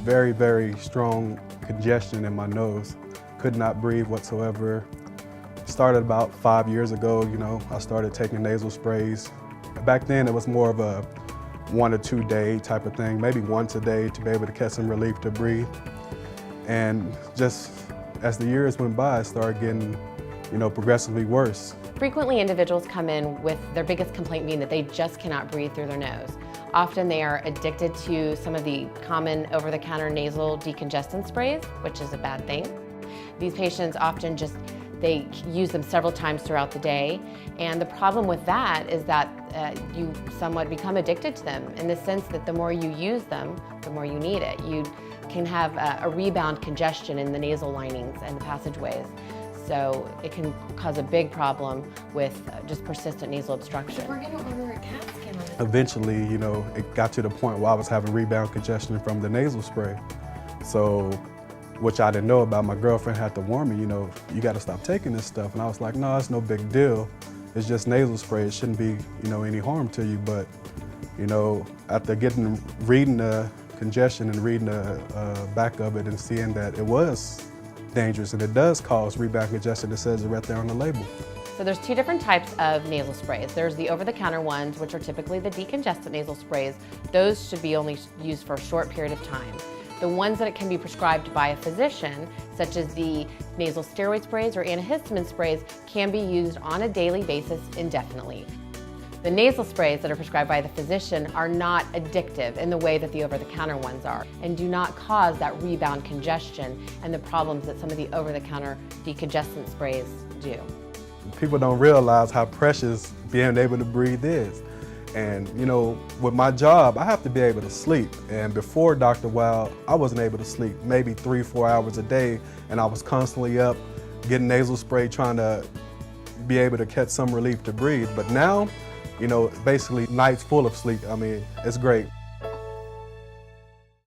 very, very strong congestion in my nose. Could not breathe whatsoever. Started about 5 years ago, I started taking nasal sprays. Back then it was more of a 1 or 2 day type of thing, maybe once a day to be able to get some relief to breathe. And just as the years went by, it started getting, progressively worse. Frequently, individuals come in with their biggest complaint being that they just cannot breathe through their nose. Often they are addicted to some of the common over-the-counter nasal decongestant sprays, which is a bad thing. These patients often they use them several times throughout the day, and the problem with that is that you somewhat become addicted to them in the sense that the more you use them, the more you need it. You can have a rebound congestion in the nasal linings and the passageways. So it can cause a big problem with just persistent nasal obstruction. We're going to order a CAT scan on this. Eventually, it got to the point where I was having rebound congestion from the nasal spray. So, which I didn't know about, my girlfriend had to warn me, you got to stop taking this stuff. And I was like, no, it's no big deal. It's just nasal spray. It shouldn't be, any harm to you. But, after reading the congestion and reading the back of it and seeing that it was dangerous and it does cause rebound congestion, it says it right there on the label. So there's two different types of nasal sprays. There's the over-the-counter ones, which are typically the decongestant nasal sprays. Those should be only used for a short period of time. The ones that can be prescribed by a physician, such as the nasal steroid sprays or antihistamine sprays, can be used on a daily basis indefinitely. The nasal sprays that are prescribed by the physician are not addictive in the way that the over-the-counter ones are and do not cause that rebound congestion and the problems that some of the over-the-counter decongestant sprays do. People don't realize how precious being able to breathe is. And with my job, I have to be able to sleep. And before Dr. Wyll, I wasn't able to sleep maybe 3-4 hours a day, and I was constantly up getting nasal spray trying to be able to catch some relief to breathe. But now, basically nights full of sleep. I mean, it's great.